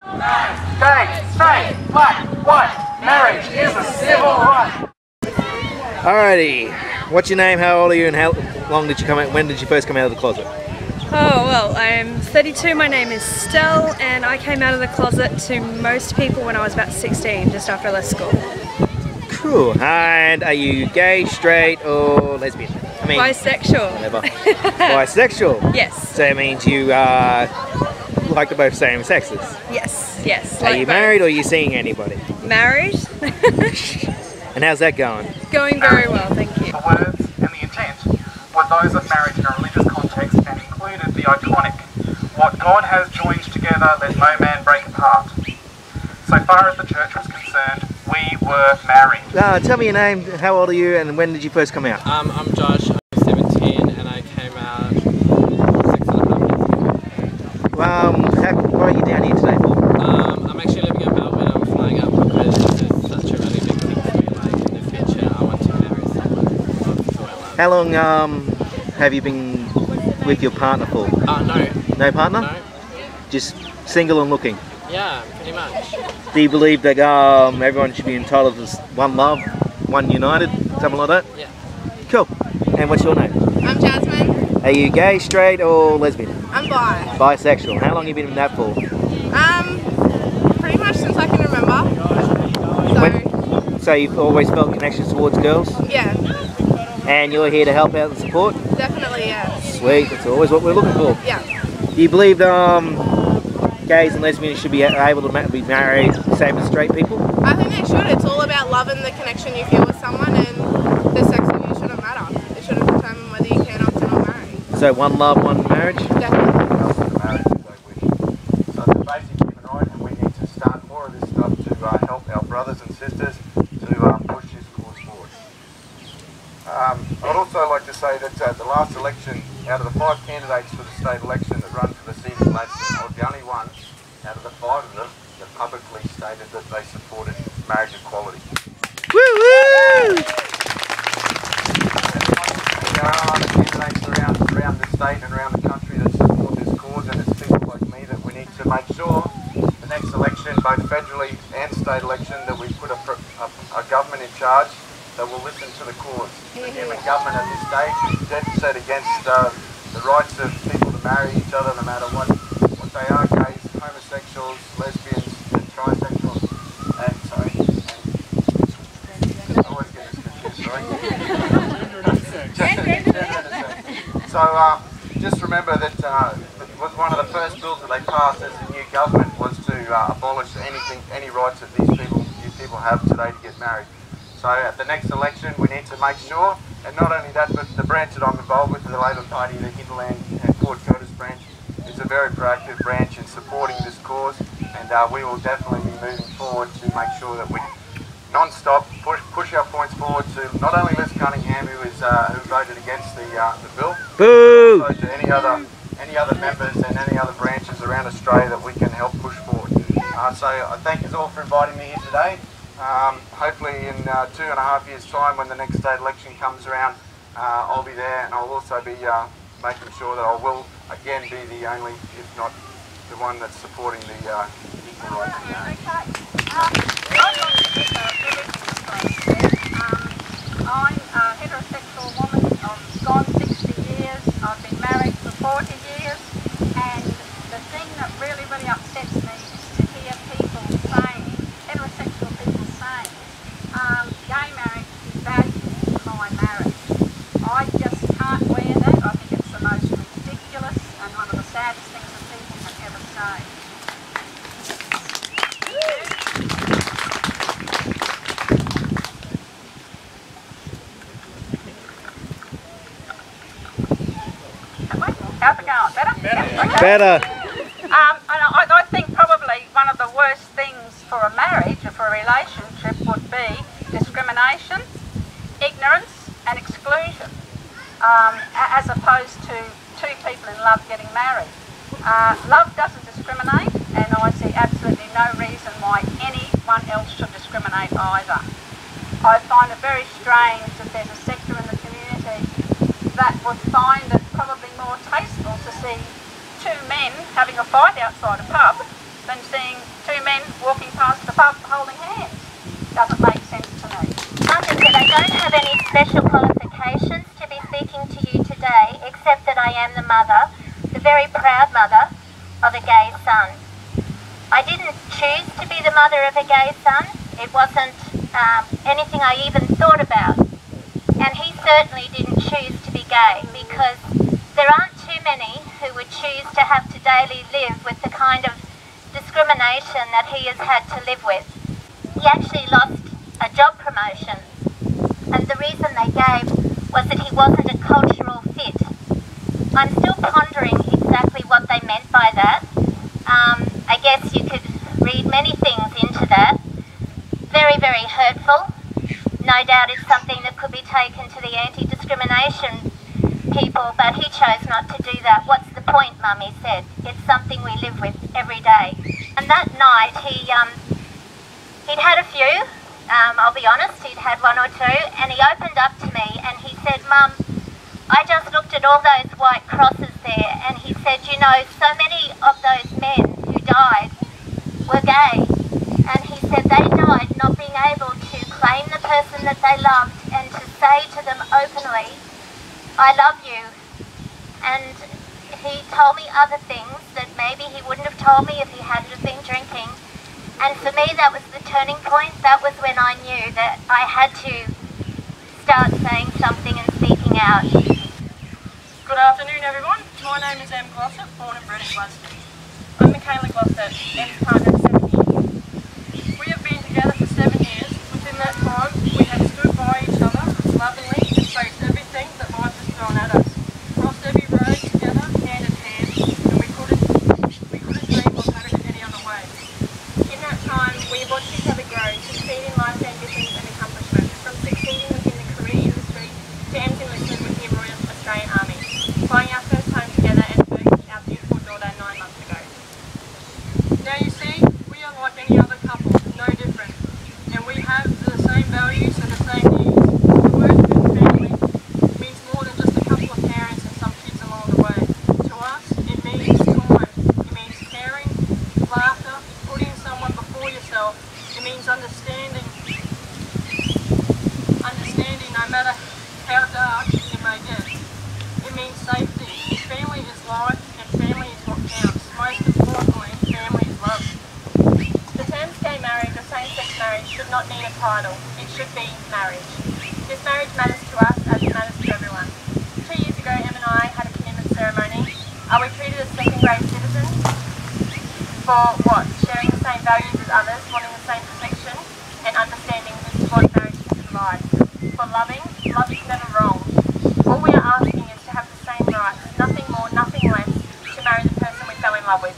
Gay, straight, black, white, marriage is a civil right. Alrighty, what's your name, how old are you, and how long did you come out, when did you first come out of the closet? Oh well, I'm 32, my name is Stell, and I came out of the closet to most people when I was about 16, just after I left school. Cool, and are you gay, straight, or lesbian? I mean, bisexual. Whatever. Bisexual? Yes. So it means you like both same sexes? Yes, yes. Are you married or are you seeing anybody? Married. And how's that going? Going very well, thank you. The words and the intent were those of marriage in a religious context and included the iconic, "What God has joined together, let no man break apart." So far as the church was concerned, we were married. Tell me your name, how old are you, and when did you first come out? I'm Josh, I'm 17, and I came out 6.5 years ago. What are you down here today for? I'm actually living in Melbourne. I'm flying up because this is such a really big thing for me. Like in the future, I want to marry someone who I love. How long have you been with your partner for? No. No partner? No. Just single and looking? Yeah, pretty much. Do you believe that everyone should be entitled to one love, one united, something like that? Yeah. Cool. And what's your name? I'm Jasmine. Are you gay, straight, or lesbian? I'm bi. Bisexual. How long have you been in that for? Pretty much since I can remember. So you've always felt connections towards girls? Yeah, And you're here to help out and support? definitely, yeah. Sweet, that's always what we're looking for. Yeah. Do you believe gays and lesbians should be able to be married same as straight people? I think they should. It's all about love and the connection you feel with someone, and the sex of you shouldn't matter. It shouldn't determine whether you can opt in or marry. So one love, one marriage? Definitely. So it's a basic human right, and we need to start more of this stuff to help our brothers and sisters to push this cause forward. I'd also like to say that the last election, out of the 5 candidates for the state election that run for the seat of Gladstone, I was the only one out of the 5 of them that publicly stated that they supported marriage equality. Woo woo! There are other candidates around the state and around the country that support this cause, and it's people like me that we need to make sure the next election, both federally and state election, that we put a government in charge that will listen to the cause. The human government at this stage is dead set against the rights of people to marry each other no matter what they are, gays, homosexuals, lesbians, and trisexuals. And sorry, I always get this confused, sorry. So just remember that was one of the first bills that they passed as a new government was to abolish any rights that you people have today to get married. So at the next election we need to make sure, and not only that, but the branch that I'm involved with, the Labour Party, the Hinterland and Port Codas branch, is a very proactive branch in supporting this cause, and we will definitely be moving forward to make sure that we non-stop push our points forward to not only Les Cunningham, who voted against the bill, Boo! but also to any other members and any other branches around Australia that we can help push forward. So I thank you all for inviting me here today. Hopefully in 2.5 years' time, when the next state election comes around, I'll be there, and I'll also be making sure that I will again be the only, if not the one that's supporting the equal rights of marriage. I'm a heterosexual woman. I've gone 60 years. I've been married for 40 years, and the thing that really, really upsets me is to hear people saying, heterosexual people saying, gay marriage is bad for my marriage. I just can't wear that. I think it's the most ridiculous and one of the saddest things that people can ever say. How's it going? Better? Okay. Better. I think probably one of the worst things for a marriage or for a relationship would be discrimination, ignorance and exclusion, as opposed to two people in love getting married. Love doesn't discriminate, and I see absolutely no reason why anyone else should discriminate either. I find it very strange that there's a sector in the community that would find it probably more tasteful to see two men having a fight outside a pub than seeing two men walking past the pub holding hands. Doesn't make sense to me. Mother said, I don't have any special qualifications to be speaking to you today, except that I am the mother, the very proud mother, of a gay son. I didn't choose to be the mother of a gay son. It wasn't anything I even thought about. And he certainly didn't choose to be gay, because there aren't too many who would choose to have to daily live with the kind of discrimination that he has had to live with. He actually lost a job promotion, and the reason they gave was that he wasn't a cultural fit. I'm still pondering exactly what they meant by that. I guess you could read many things into that. Very, very hurtful. No doubt it's something that could be taken to the anti-discrimination people, but he chose not to do that. What's the point, Mummy said. It's something we live with every day. And that night he'd had a few, I'll be honest, he'd had one or two, and he opened up to me and he said, Mum, I just looked at all those white crosses there, and he said, you know, so many of those men who died were gay, and he said they died not being able to claim the person that they loved and to say to them openly, I love you. And he told me other things that maybe he wouldn't have told me if he hadn't have been drinking. And for me, that was the turning point. That was when I knew that I had to start saying something and speaking out. Good afternoon, everyone. My name is Em Glossop, born and bred in Gladstone. I'm Michaela Glossop, Em's partner of 7 years. We have been together for 7 years. Within that time, we have stood by each other lovingly and faced everything that life has thrown at us. Crossed every road together, hand in hand, and we couldn't dream of having it any other way. In that time, we watched each other grow, succeed in life's ambitions and accomplishments, from succeeding within the career industry to Em's enlistment with the Royal Australian Army, buying our first home together and birthing our beautiful daughter 9 months ago. Now you see, we are like any other couple, no different, and we have the same values and the same needs. The word family means more than just a couple of parents and some kids along the way. To us, it means time, it means caring, laughter, putting someone before yourself. It means understanding no matter how dark it may get. It means safety. Family is life and family is what counts. Most importantly, family is love. The terms gay marriage or same-sex marriage should not need a title. It should be marriage. This marriage matters to us as it matters to everyone. 2 years ago, Em and I had a commitment ceremony. Are we treated as second-grade citizens? For what? Sharing the same values as others, wanting the same protection, and understanding this is what marriage can provide. For loving, love is never wrong. All we are asking is to have the same rights, nothing more, nothing less, to marry the person we fell in love with.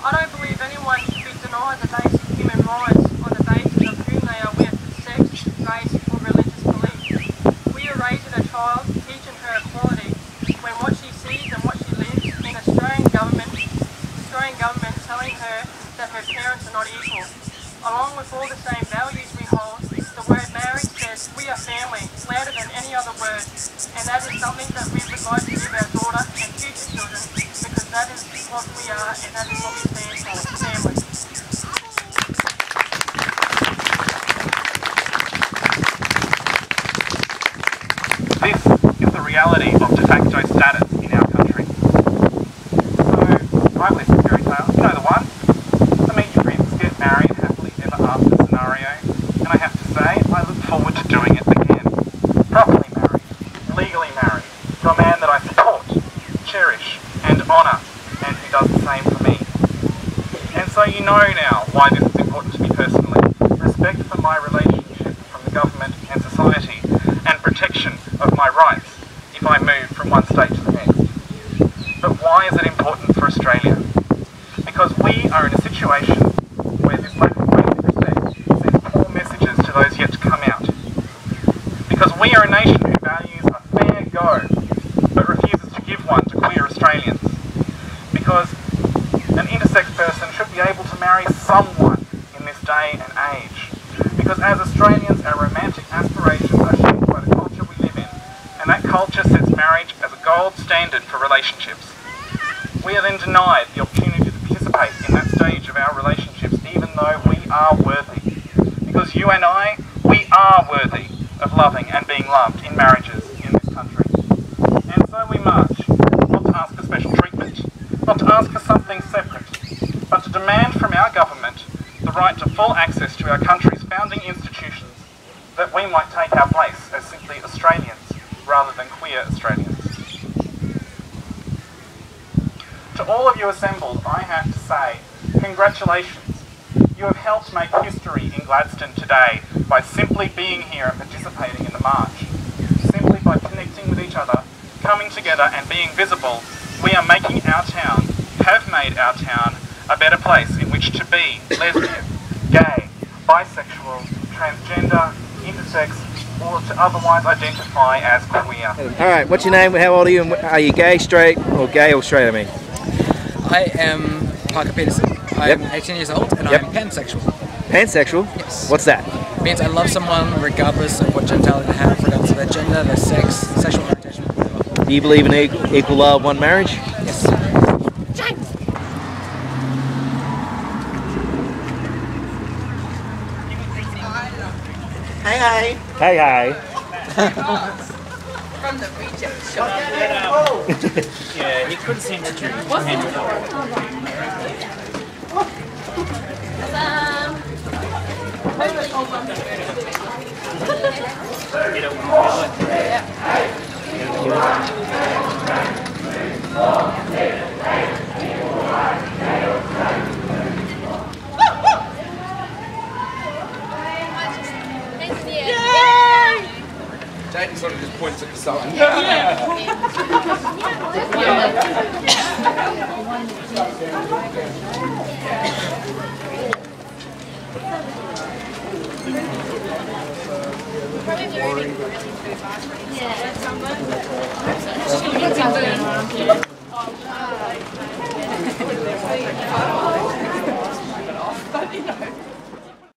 I don't believe anyone should be denied the basic human rights on the basis of whom they are with, sex, race, or religious belief. We are raising a child, teaching her equality, when what she sees and what she lives in Australian government telling her that her parents are not equal. Along with all the same values we hold, the word marriage says we are family, louder than any other word, and that is something that we would like to give our daughter and future children, because that is what we are and that is what we stand for, family. This is the reality of de facto status in our country. So, I've listened to fairy tales, you know the one. The meet your prince, get married, happily ever after scenario, and I have to say, I look forward to doing it again. Properly married, legally married, to a man that I support, cherish, and honour, and who does the same for me. And so you know now why this is important to me personally. Respect for my relationship from the government and society, and protection of my rights if I move from one state to the next. But why is it important for Australia? Because we are in a situation where this lack of basic respect sends poor messages to those yet to come out. Because we are a nation who values a fair go, but refuses to give one to queer Australians. Because an intersex person should be able to marry someone in this day and age. Because as Australians, our romantic aspirations are shaped by the culture we live in, and that culture sets marriage as a gold standard for relationships. We are then denied the opportunity to participate participate in that stage of our relationships even though we are worthy. Because you and I, we are worthy of loving and being loved in marriages in this country. And so we march, not to ask for special treatment, not to ask for something separate, but to demand from our government the right to full access to our country's founding institutions, that we might take our place as simply Australians rather than queer Australians. To all of you assembled, I have to say, congratulations. You have helped make history in Gladstone today by simply being here and participating in the march. Simply by connecting with each other, coming together and being visible, we are making our town, have made our town, a better place in which to be lesbian, gay, bisexual, transgender, intersex, or to otherwise identify as queer. Alright, what's your name, how old are you, and are you gay, straight, or straight, I mean? I am Parker Peterson. I'm 18 years old and I'm pansexual. Pansexual? Yes. What's that? It means I love someone regardless of what genitalia they have, regardless of their gender, their sex, sexual orientation, whatever. Do you believe in equal love, one marriage? Yes. Hey, hey. Hey, hey. From the retail shop. Yeah, he couldn't seem to handle Jaden sort of just points at the sign. Yeah.